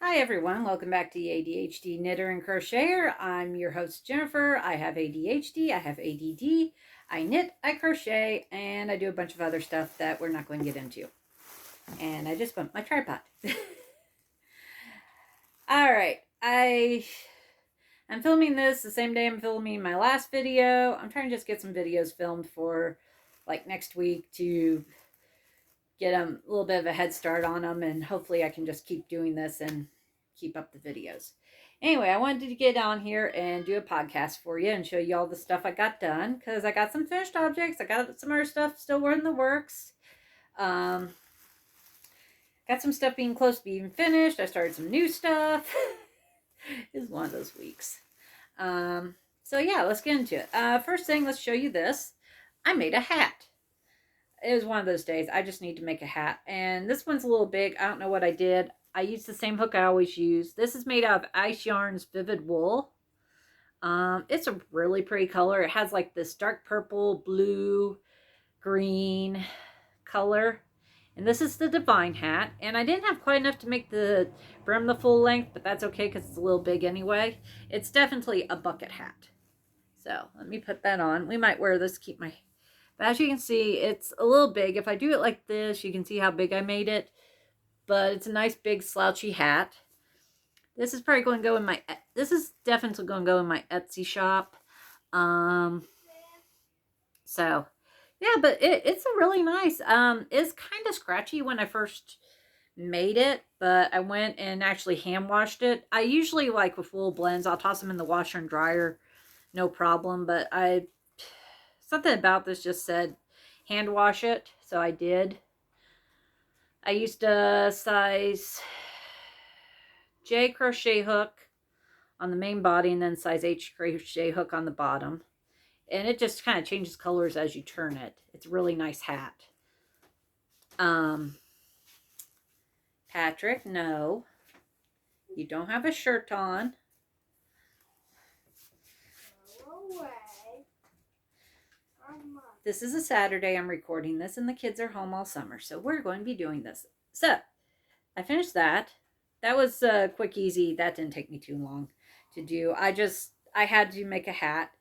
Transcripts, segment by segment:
Hi everyone, welcome back to the A.D.H.D Knitter and Crocheter. I'm your host Jennifer. I have A.D.H.D, I have A.D.D, I knit, I crochet, and I do a bunch of other stuff that we're not going to get into. And I just bumped my tripod. Alright, I'm filming this the same day I'm filming my last video. I'm trying to just get some videos filmed for like next week to get a little bit of a head start on them, and hopefully I can just keep doing this and keep up the videos. Anyway, I wanted to get on here and do a podcast for you and show you all the stuff I got done, because I got some finished objects. I got some other stuff still in the works. Got some stuff being close to being finished. I started some new stuff. It's one of those weeks. So yeah, let's get into it. First thing, let's show you this. I made a hat. It was one of those days. I just need to make a hat. And this one's a little big. I don't know what I did. I used the same hook I always use. This is made out of Ice Yarn's Vivid Wool. It's a really pretty color. It has like this dark purple, blue, green color. And this is the Divine hat. And I didn't have quite enough to make the brim the full length, but that's okay because it's a little big anyway. It's definitely a bucket hat. So let me put that on. We might wear this, keep my... But as you can see, it's a little big. If I do it like this, you can see how big I made it. But it's a nice big slouchy hat. This is probably going to go in my... This is definitely going to go in my Etsy shop. So, yeah, but it's a really nice... It's kind of scratchy when I first made it, but I went and actually hand washed it. I usually, like with wool blends, I'll toss them in the washer and dryer. No problem, but something about this just said hand wash it, so I did. I used a size J crochet hook on the main body and then size H crochet hook on the bottom. And it just kind of changes colors as you turn it. It's a really nice hat. Patrick, no. You don't have a shirt on. This is a Saturday I'm recording this, and the kids are home all summer, so we're going to be doing this. So, I finished that. That was quick, easy. That didn't take me too long to do. I had to make a hat.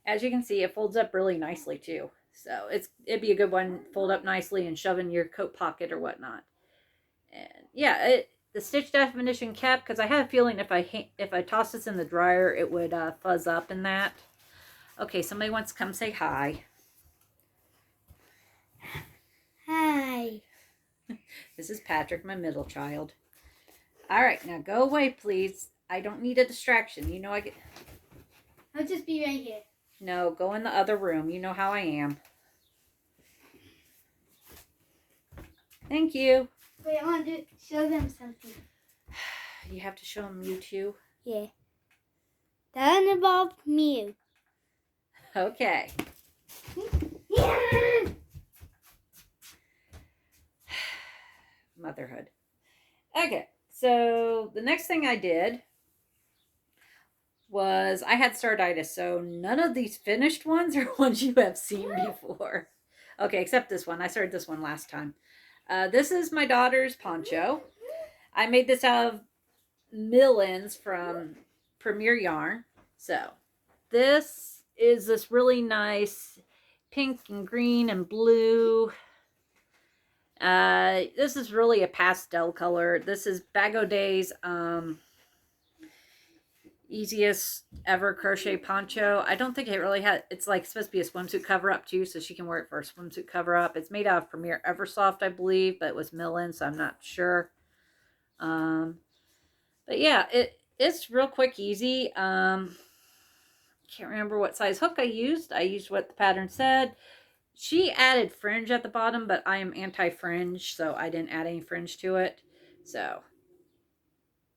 As you can see, it folds up really nicely too. So, it'd be a good one, fold up nicely and shove in your coat pocket or whatnot. And yeah, the stitch definition kept, because I had a feeling if I tossed this in the dryer, it would fuzz up in that. Okay, somebody wants to come say hi. Hi. This is Patrick, my middle child. All right, now go away, please. I don't need a distraction. You know I get... I'll just be right here. No, go in the other room. You know how I am. Thank you. Wait, I want to show them something. You have to show them you too? Yeah. That involved me. Okay. Motherhood. Okay, so the next thing I did was I had startitis, so none of these finished ones are ones you have seen before. Okay, except this one. I started this one last time. This is my daughter's poncho. I made this out of mill-ins from Premier Yarn. So this is this really nice pink and green and blue. This is really a pastel color. This is Bag O' Day's easiest ever crochet poncho. I don't think it really had, it's like supposed to be a swimsuit cover up too, so she can wear it for a swimsuit cover up. It's made out of Premier Eversoft, I believe, but it was mill-in, so I'm not sure. But yeah, it's real quick, easy. Can't remember what size hook I used. I used what the pattern said. She added fringe at the bottom, but I am anti-fringe, so I didn't add any fringe to it. So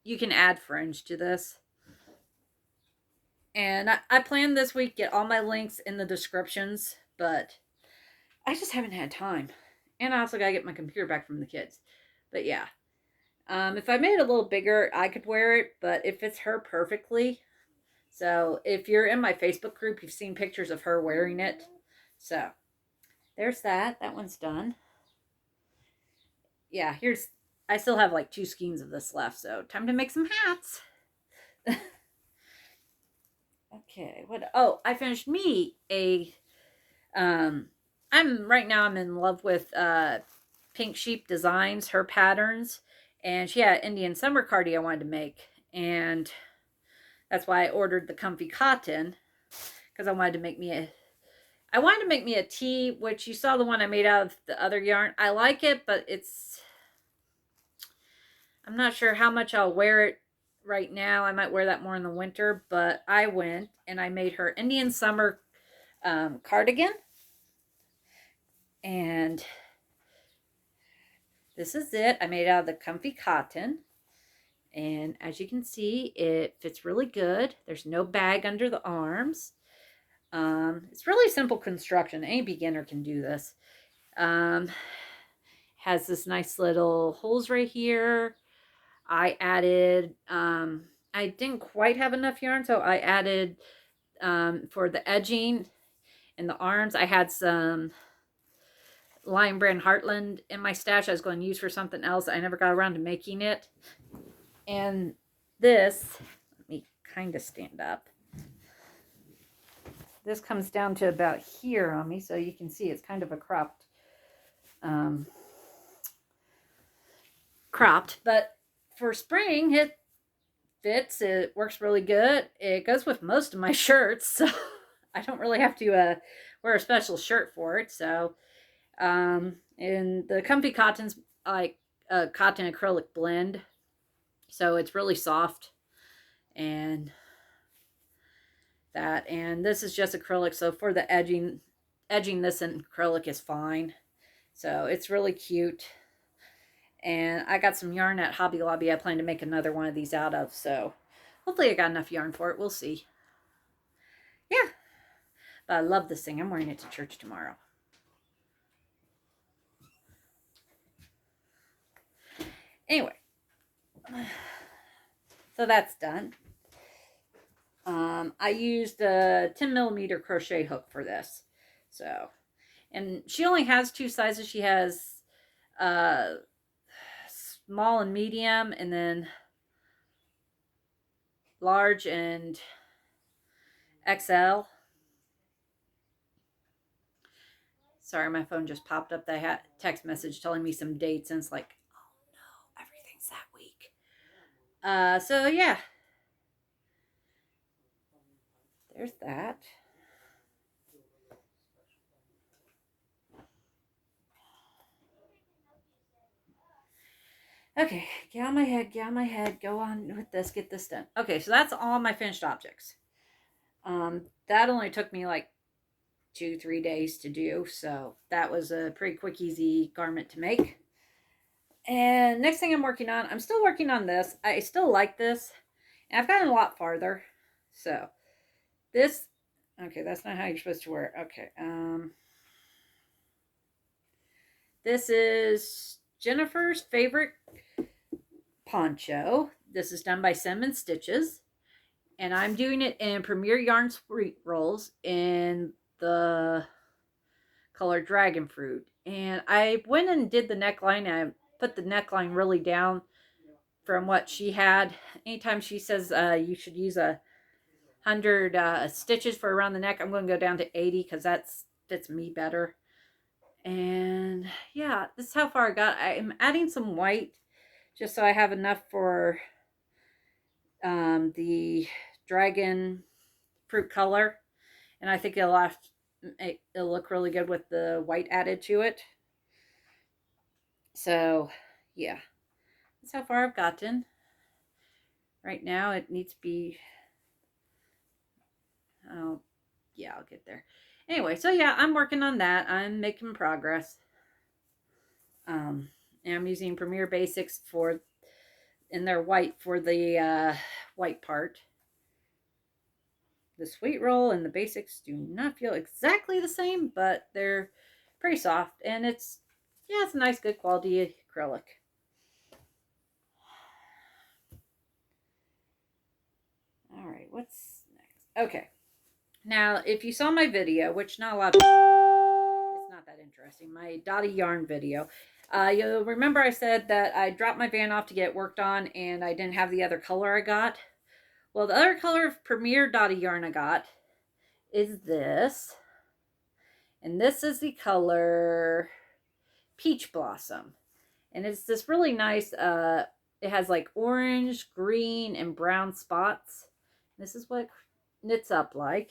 you can add fringe to this. And I planned this week get all my links in the descriptions, but I just haven't had time. And I also got to get my computer back from the kids. But yeah. If I made it a little bigger, I could wear it, but it fits her perfectly. So if you're in my Facebook group, you've seen pictures of her wearing it. So there's that. That one's done. Yeah, I still have like 2 skeins of this left, so time to make some hats. Okay, what? Oh, I finished me a. Right now. I'm in love with Pink Sheep Designs, her patterns, and she had Indian summer cardi I wanted to make, and that's why I ordered the comfy cotton because I wanted to make me a. I wanted to make me a tee, which you saw the one I made out of the other yarn. I like it, but I'm not sure how much I'll wear it right now. I might wear that more in the winter, but I went and I made her Indian summer cardigan. And this is it. I made it out of the comfy cotton. And as you can see, it fits really good. There's no bag under the arms. It's really simple construction. Any beginner can do this. Has this nice little holes right here. I added, I didn't quite have enough yarn, so I added for the edging and the arms, I had some Lion Brand Heartland in my stash I was going to use for something else. I never got around to making it. And this, let me kind of stand up. This comes down to about here on me, so you can see it's kind of a cropped, but for spring, it fits. It works really good. It goes with most of my shirts, so I don't really have to wear a special shirt for it. So, and the comfy cotton's like a cotton acrylic blend, so it's really soft, and that. And this is just acrylic, so for the edging this in acrylic is fine. So it's really cute. And I got some yarn at Hobby Lobby I plan to make another one of these out of, so hopefully I got enough yarn for it. We'll see. Yeah. But I love this thing. I'm wearing it to church tomorrow. Anyway. So that's done. I used a 10mm crochet hook for this. So, and she only has 2 sizes. She has small and medium, and then large and XL. Sorry, my phone just popped up. They had a text message telling me some dates, and it's like, oh no, everything's that week. So yeah. There's that. Okay, get on my head, go on with this, get this done. Okay, so that's all my finished objects. That only took me like 2-3 days to do, so that was a pretty quick, easy garment to make. And next thing I'm working on, I'm still working on this. I still like this, and I've gotten a lot farther. So this, okay, that's not how you're supposed to wear it. Okay, this is Jennifer's favorite poncho. This is done by Cinnamon Stitches, and I'm doing it in Premier Yarn Sweet Rolls in the color Dragon Fruit. And I went and did the neckline, and I put the neckline really down from what she had. Anytime she says you should use 100 stitches for around the neck, I'm going to go down to 80 because that fits me better. And yeah, this is how far I got. I'm adding some white just so I have enough for the dragon fruit color. And I think it'll look really good with the white added to it. So yeah, that's how far I've gotten. Right now it needs to be, oh yeah, I'll get there. Anyway, so yeah, I'm working on that. I'm making progress. And I'm using Premier Basics in their white for the white part. The sweet roll and the basics do not feel exactly the same, but they're pretty soft, and it's a nice, good quality acrylic. All right, what's next? Okay, now if you saw my video, which not a lot of people, it's not that interesting, my Dottie yarn video, You'll remember I said that I dropped my van off to get worked on and I didn't have the other color I got. Well, the other color of Premier Dotty yarn I got is this. And this is the color Peach Blossom. And it's this really nice, it has like orange, green, and brown spots. This is what it knits up like.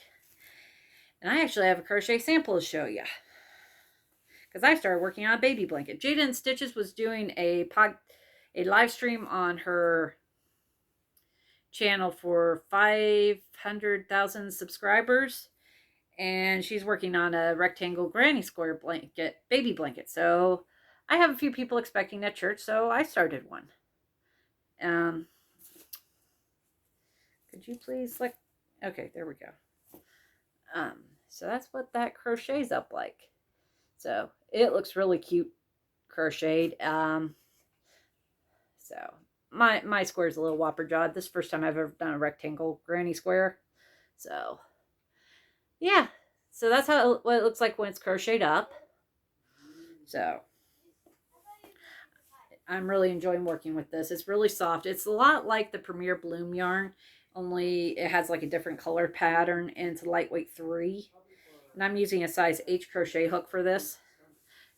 And I actually have a crochet sample to show you. Because I started working on a baby blanket. Jada and Stitches was doing a live stream on her channel for 500,000 subscribers. And she's working on a rectangle granny square blanket, baby blanket. So I have a few people expecting at church, so I started one. Could you please okay, there we go. So that's what that crochets up like. So it looks really cute crocheted. So my square is a little whopper jawed. This is the first time I've ever done a rectangle granny square. So yeah, so that's what it looks like when it's crocheted up. So I'm really enjoying working with this. It's really soft. It's a lot like the Premier Bloom yarn, only it has like a different color pattern, and it's a lightweight 3. And I'm using a size H crochet hook for this.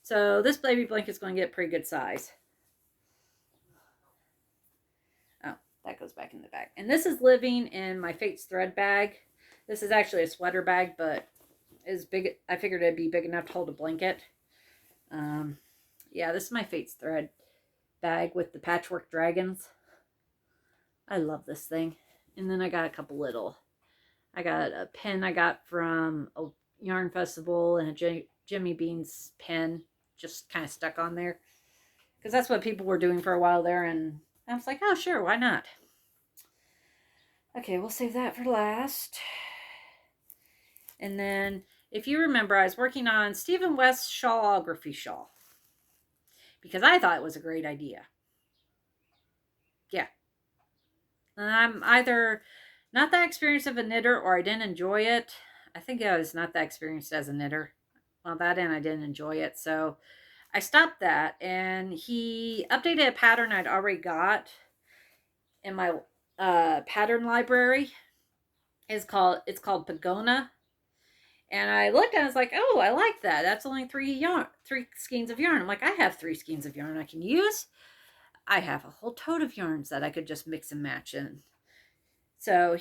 So this baby blanket is going to get a pretty good size. Oh, that goes back in the bag. And this is living in my Fates thread bag. This is actually a sweater bag, but is big. I figured it'd be big enough to hold a blanket. Yeah, this is my Fates thread bag with the patchwork dragons. I love this thing. And then I got a couple little. I got a pin I got from a yarn festival and a Jimmy Bean's pin just kind of stuck on there. Because that's what people were doing for a while there. And I was like, oh, sure, why not? Okay, we'll save that for last. And then, if you remember, I was working on Stephen West's Shawlography shawl. Because I thought it was a great idea. Yeah. And I'm either not that experienced of a knitter or I didn't enjoy it. I think I was not that experienced as a knitter. Well, that and I didn't enjoy it. So I stopped that. And he updated a pattern I'd already got in my pattern library. It's called Pagona. And I looked at it and I was like, oh, I like that. That's only 3 skeins of yarn. I'm like, I have 3 skeins of yarn I can use. I have a whole tote of yarns that I could just mix and match in. So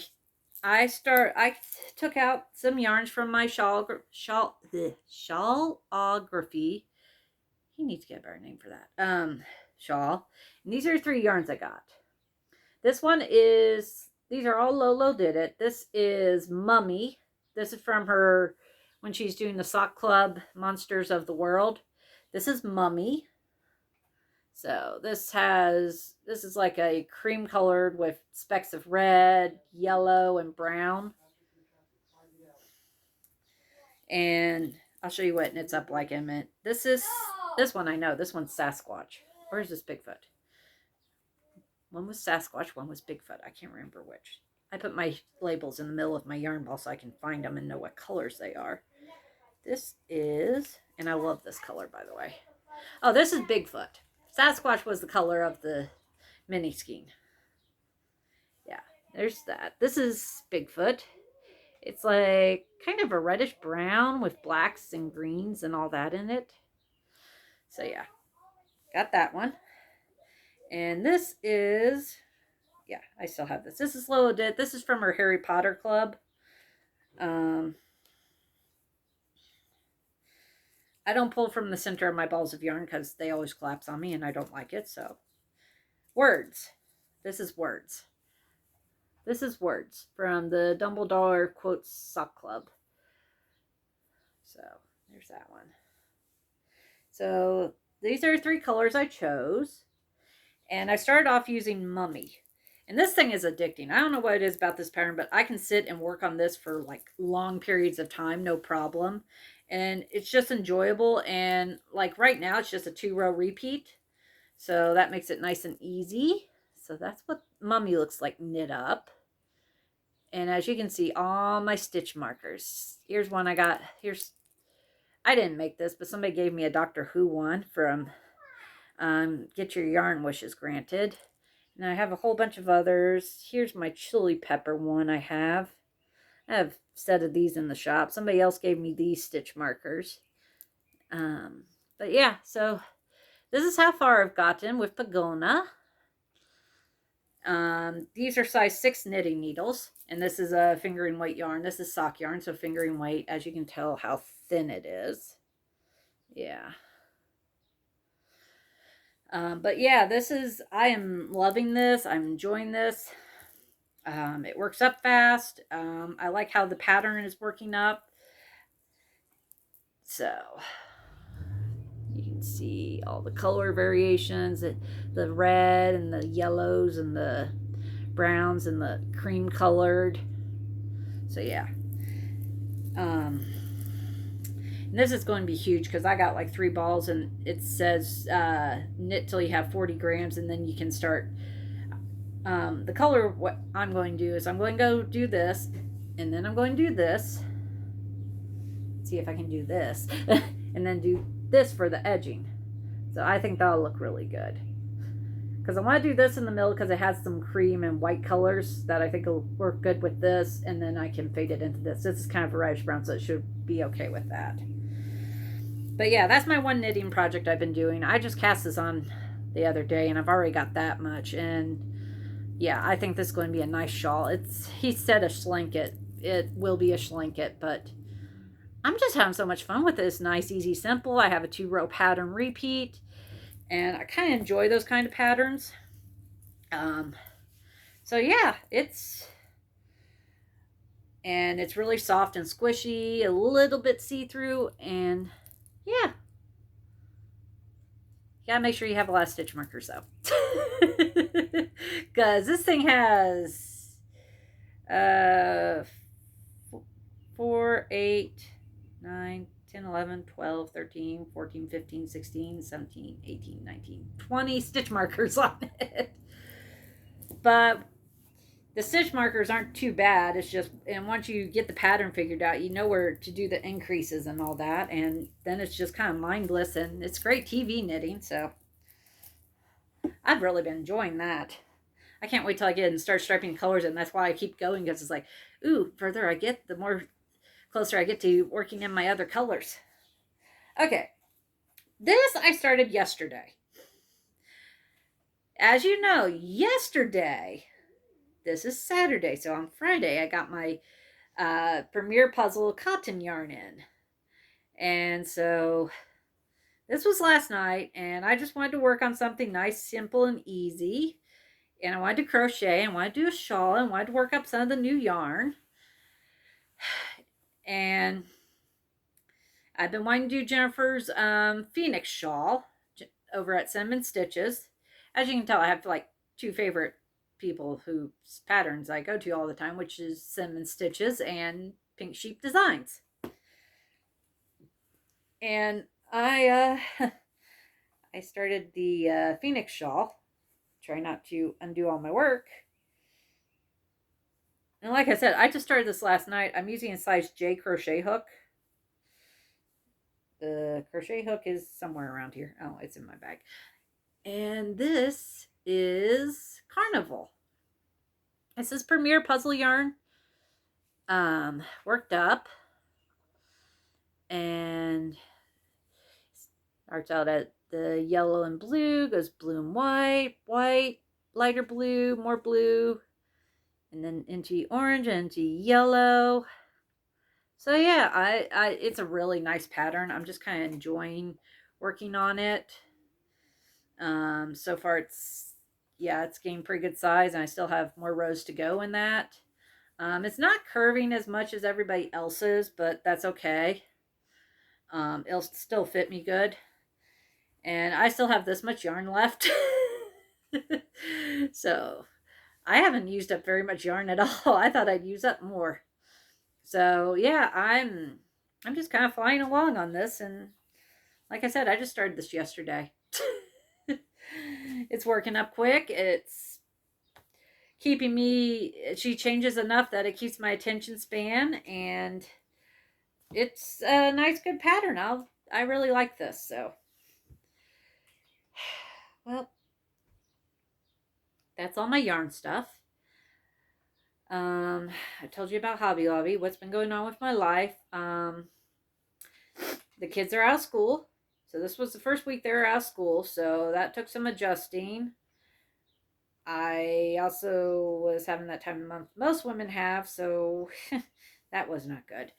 I took out some yarns from my shawlography. He needs to get a better name for that. Shawl. And these are 3 yarns I got. This one is, these are all Lolo did it. This is Mummy. This is from her when she's doing the Sock Club Monsters of the World. This is Mummy. So this is like a cream colored with specks of red, yellow, and brown. And I'll show you what it knits up like in a minute. This one I know. This one's Sasquatch. Or is this Bigfoot? One was Sasquatch, one was Bigfoot. I can't remember which. I put my labels in the middle of my yarn ball so I can find them and know what colors they are. This is, and I love this color, by the way. Oh, this is Bigfoot. Sasquatch was the color of the mini skein. Yeah, there's that. This is Bigfoot. It's like kind of a reddish brown with blacks and greens and all that in it. So yeah, got that one. And this is, yeah, I still have this. This is Lolo did. This is from her Harry Potter club. I don't pull from the center of my balls of yarn because they always collapse on me and I don't like it. So, words. This is words. This is words from the Dumbledore Quotes Sock Club. So, there's that one. So, these are 3 colors I chose. And I started off using Mummy. And this thing is addicting. I don't know what it is about this pattern, but I can sit and work on this for like long periods of time, no problem. And it's just enjoyable. And like right now, it's just a 2-row repeat. So that makes it nice and easy. So that's what Mummy looks like knit up. And as you can see, all my stitch markers. Here's one I got. I didn't make this, but somebody gave me a Doctor Who one from get your yarn wishes granted. And I have a whole bunch of others. Here's my chili pepper one I have. I have a set of these in the shop. Somebody else gave me these stitch markers. But yeah, so this is how far I've gotten with Pagona. These are size 6 knitting needles, and this is a fingering weight yarn. This is sock yarn, so fingering weight, as you can tell how thin it is. Yeah. But yeah, I am loving this. I'm enjoying this. It works up fast. I like how the pattern is working up. So you can see all the color variations, the red and the yellows and the browns and the cream colored. So yeah. And this is going to be huge because I got like 3 balls, and it says knit till you have 40 grams, and then you can start. The color, what I'm going to do is I'm going to go do this, and then I'm going to do this. See if I can do this. And then do this for the edging. So I think that'll look really good. Because I want to do this in the middle because it has some cream and white colors that I think will work good with this. And then I can fade it into this. This is kind of a reddish brown, so it should be okay with that. But yeah, that's my one knitting project I've been doing. I just cast this on the other day, and I've already got that much. And yeah, I think this is going to be a nice shawl. He said a schlanket. It will be a schlanket, but I'm just having so much fun with this. Nice, easy, simple. I have a 2-row pattern repeat, and I kind of enjoy those kind of patterns. So yeah, it's really soft and squishy, a little bit see-through, and yeah. You gotta make sure you have a lot of stitch markers though. Because this thing has 4, 8, 9, 10, 11, 12, 13, 14, 15, 16, 17, 18, 19, 20 stitch markers on it. But the stitch markers aren't too bad. It's just, and once you get the pattern figured out, you know where to do the increases and all that. And then it's just kind of mindless, and it's great TV knitting. So I've really been enjoying that. I can't wait till I get and start striping colors, and that's why I keep going, because it's like, ooh, further I get, the more closer I get to working in my other colors. Okay, this I started yesterday. As you know, yesterday, this is Saturday, so on Friday I got my Premier Puzzle cotton yarn in. And so this was last night, and I just wanted to work on something nice, simple, and easy. And I wanted to crochet, and I wanted to do a shawl, and I wanted to work up some of the new yarn. And I've been wanting to do Jennifer's Phoenix Shawl over at Cinnamon Stitches. As you can tell, I have like 2 favorite people whose patterns I go to all the time, which is Cinnamon Stitches and Pink Sheep Designs. And I started the Phoenix Shawl. Try not to undo all my work. And like I said, I just started this last night. I'm using a size J crochet hook. The crochet hook is somewhere around here. Oh, it's in my bag. And this is Carnival. This is Premier Puzzle yarn. Worked up. And starts out at the yellow and blue, goes blue and white, white, lighter blue, more blue, and then into orange and into yellow. So yeah, it's a really nice pattern. I'm just kind of enjoying working on it. So far it's gained pretty good size, and I still have more rows to go in that. It's not curving as much as everybody else's, but that's okay. It'll still fit me good. And I still have this much yarn left. So I haven't used up very much yarn at all. I thought I'd use up more. So yeah, I'm just kind of flying along on this, and like I said, I just started this yesterday. It's working up quick. It's keeping me, she changes enough that it keeps my attention span, and it's a nice good pattern. I really like this. So well, that's all my yarn stuff. I told you about Hobby Lobby, what's been going on with my life. The kids are out of school. So this was the first week they were out of school. So that took some adjusting. I also was having that time of month most women have. So that was not good.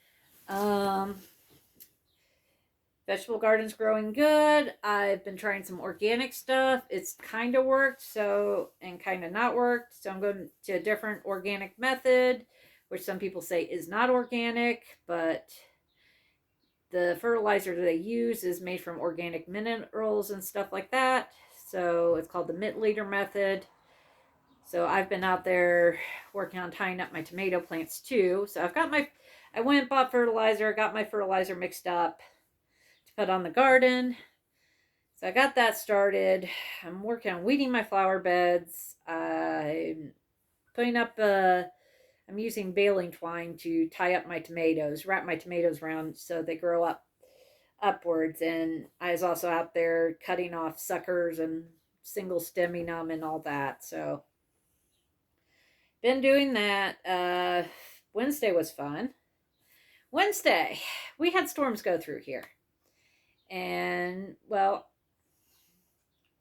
Vegetable garden's growing good. I've been trying some organic stuff. It's kind of worked, so, and kind of not worked. So I'm going to a different organic method, which some people say is not organic, but the fertilizer that they use is made from organic minerals and stuff like that. So it's called the mint-leader method. So I've been out there working on tying up my tomato plants too. So I went and bought fertilizer, got my fertilizer mixed up to put on the garden. So I got that started. I'm working on weeding my flower beds. I'm putting up I'm using baling twine to tie up my tomatoes, wrap my tomatoes around so they grow up upwards. And I was also out there cutting off suckers and single stemming them and all that. So been doing that. Wednesday was fun. Wednesday, we had storms go through here. And, well,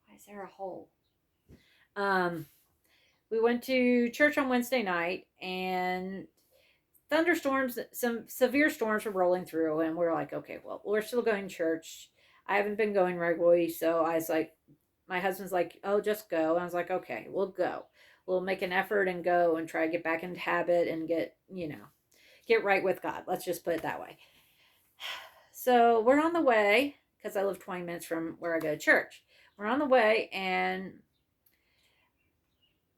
why is there a hole? We went to church on Wednesday night, and thunderstorms, some severe storms were rolling through, and we're like, okay, well, we're still going to church. I haven't been going regularly, so I was like, my husband's like, oh, just go. And I was like, okay, we'll go. We'll make an effort and go and try to get back into habit and get right with God. Let's just put it that way. So we're on the way, because I live 20 minutes from where I go to church. We're on the way, and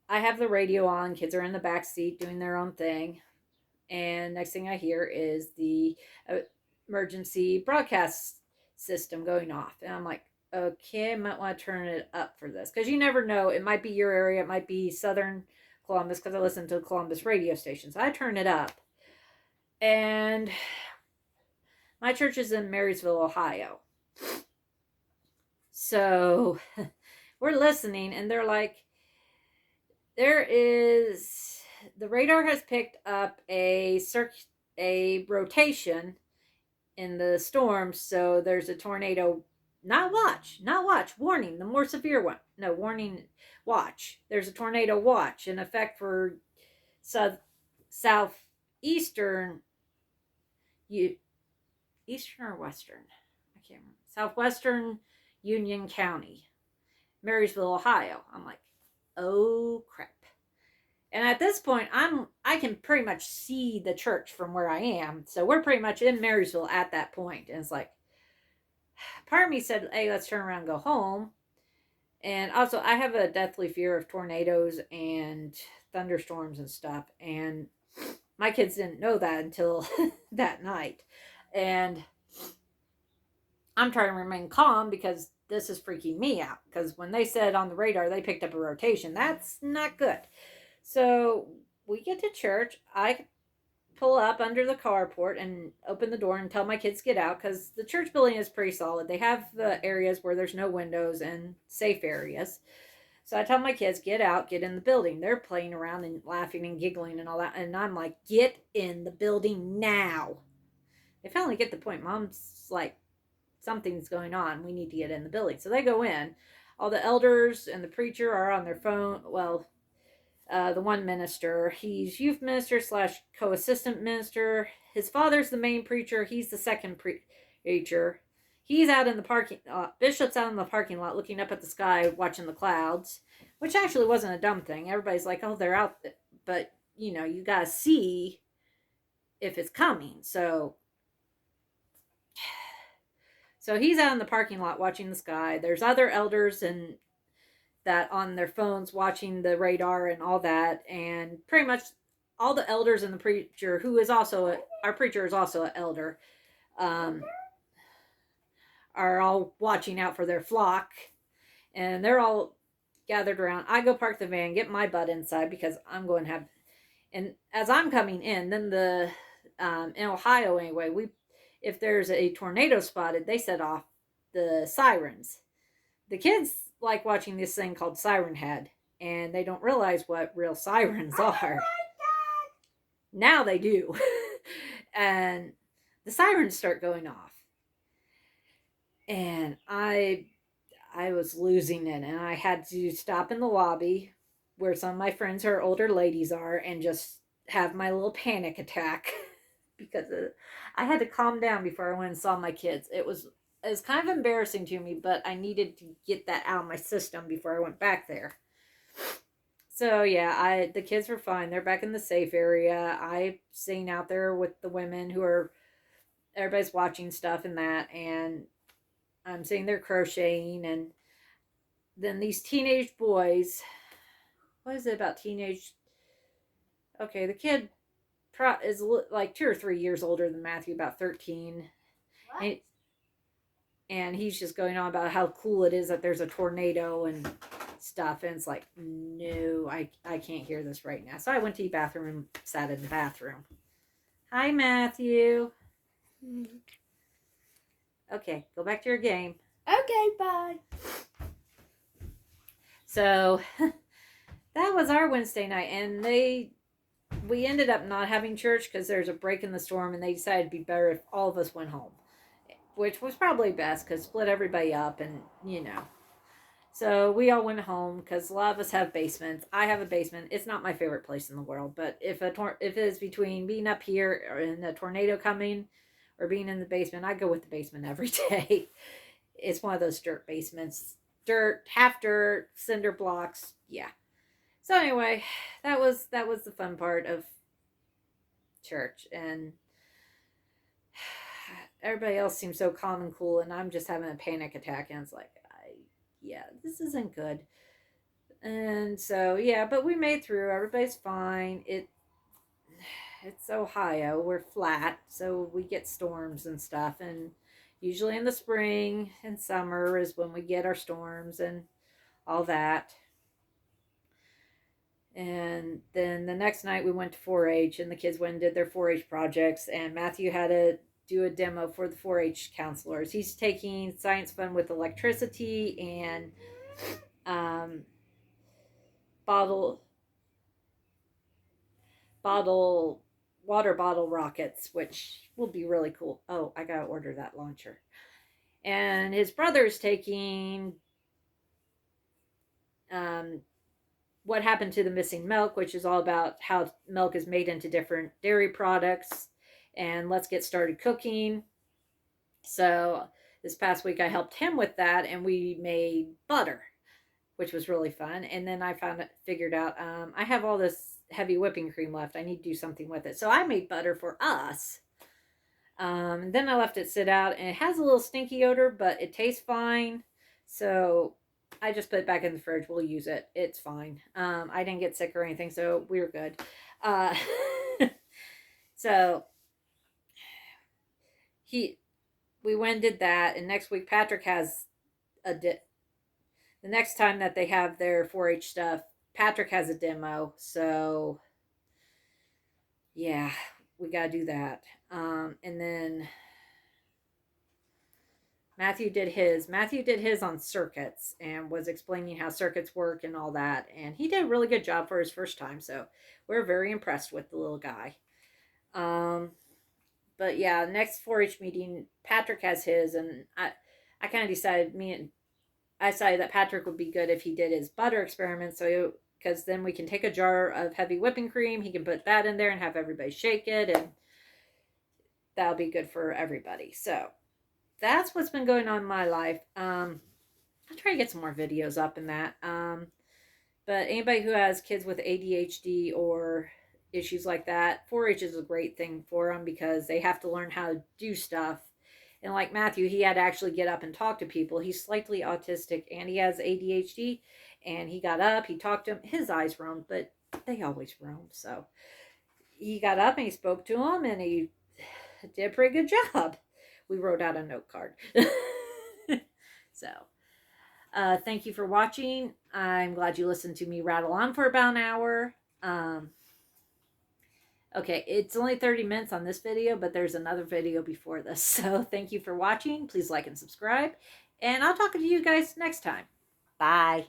I have the radio on. Kids are in the back seat doing their own thing. And next thing I hear is the emergency broadcast system going off. And I'm like, okay, I might want to turn it up for this. Because you never know. It might be your area. It might be Southern Columbus, because I listen to Columbus radio stations. So I turn it up. And my church is in Marysville, Ohio. So we're listening, and they're like, the radar has picked up a rotation in the storm, so there's a tornado. Not watch, warning, the more severe one. No, warning, watch. There's a tornado watch in effect for southeastern, eastern or western? I can't remember. Southwestern Union County, Marysville, Ohio. I'm like, oh crap. And at this point, I can pretty much see the church from where I am. So we're pretty much in Marysville at that point. And it's like, part of me said, hey, let's turn around and go home. And also, I have a deathly fear of tornadoes and thunderstorms and stuff. And my kids didn't know that until that night. And I'm trying to remain calm because this is freaking me out. Because when they said on the radar they picked up a rotation, that's not good. So we get to church. I pull up under the carport and open the door and tell my kids to get out, because the church building is pretty solid. They have the areas where there's no windows and safe areas. So I tell my kids, get out, get in the building. They're playing around and laughing and giggling and all that. And I'm like, get in the building now. They finally get the point. Mom's like, something's going on. We need to get in the building. So they go in. All the elders and the preacher are on their phone. Well, the one minister, he's youth minister / co-assistant minister. His father's the main preacher. He's the second preacher. He's out in the parking lot. Bishop's out in the parking lot looking up at the sky, watching the clouds, which actually wasn't a dumb thing. Everybody's like, oh, they're out. But, you got to see if it's coming. So he's out in the parking lot watching the sky. There's other elders and that on their phones watching the radar and all that. And pretty much all the elders and the preacher, who is also our preacher is also an elder, are all watching out for their flock. And they're all gathered around. I go park the van, get my butt inside, because I'm going to have, and as I'm coming in, then in Ohio anyway, if there's a tornado spotted, they set off the sirens. The kids like watching this thing called Siren Head, and they don't realize what real sirens are. Now they do. And the sirens start going off. And I was losing it, and I had to stop in the lobby where some of my friends who are older ladies are and just have my little panic attack because I had to calm down before I went and saw my kids. It was kind of embarrassing to me, but I needed to get that out of my system before I went back there. So yeah, the kids were fine. They're back in the safe area. I sing out there with the women who are, everybody's watching stuff and that, and I'm sitting there crocheting, and then these teenage boys, what is it about teenage? Okay, the kid is like 2 or 3 years older than Matthew, about 13. And he's just going on about how cool it is that there's a tornado and stuff. And it's like, no, I can't hear this right now. So I went to the bathroom and sat in the bathroom. Hi, Matthew. Okay, go back to your game. Okay, bye. So that was our Wednesday night, and we ended up not having church because there's a break in the storm, and they decided it'd be better if all of us went home, which was probably best because split everybody up, and so we all went home because a lot of us have basements. I have a basement. It's not my favorite place in the world, but if it is between being up here and a tornado coming or being in the basement, I go with the basement every day. It's one of those dirt basements. Half dirt, cinder blocks. Yeah. So anyway, that was the fun part of church, and everybody else seems so calm and cool, and I'm just having a panic attack, and it's like, yeah, this isn't good. And so yeah, but we made through. Everybody's fine. It's Ohio. We're flat, so we get storms and stuff, and usually in the spring and summer is when we get our storms and all that. And then the next night we went to 4-H, and the kids went and did their 4-H projects, and Matthew had to do a demo for the 4-H counselors. He's taking science fun with electricity and water bottle rockets, which will be really cool. Oh, I gotta order that launcher. And his brother's taking what happened to the missing milk, which is all about how milk is made into different dairy products, and let's get started cooking. So this past week I helped him with that, and we made butter, which was really fun. And then I figured out I have all this heavy whipping cream left. I need to do something with it. So I made butter for us. Then I left it sit out, and it has a little stinky odor, but it tastes fine. So I just put it back in the fridge. We'll use it. It's fine. I didn't get sick or anything, so we were good. So we went and did that, and next week Patrick has the next time that they have their 4-H stuff, Patrick has a demo. So yeah, we gotta do that. And then Matthew did his on circuits and was explaining how circuits work and all that. And he did a really good job for his first time. So we're very impressed with the little guy. But yeah, next 4-H meeting, Patrick has his, and I kind of decided, I decided that Patrick would be good if he did his butter experiment. So because then we can take a jar of heavy whipping cream, he can put that in there and have everybody shake it, and that'll be good for everybody. So that's what's been going on in my life. I'll try to get some more videos up in that. But anybody who has kids with ADHD or issues like that, 4-H is a great thing for them because they have to learn how to do stuff. And like Matthew, he had to actually get up and talk to people. He's slightly autistic and he has ADHD. And he got up, he talked to him. His eyes roamed, but they always roam. So he got up and he spoke to him, and he did a pretty good job. We wrote out a note card. So thank you for watching. I'm glad you listened to me rattle on for about an hour. Okay, it's only 30 minutes on this video, but there's another video before this. So thank you for watching. Please like and subscribe. And I'll talk to you guys next time. Bye.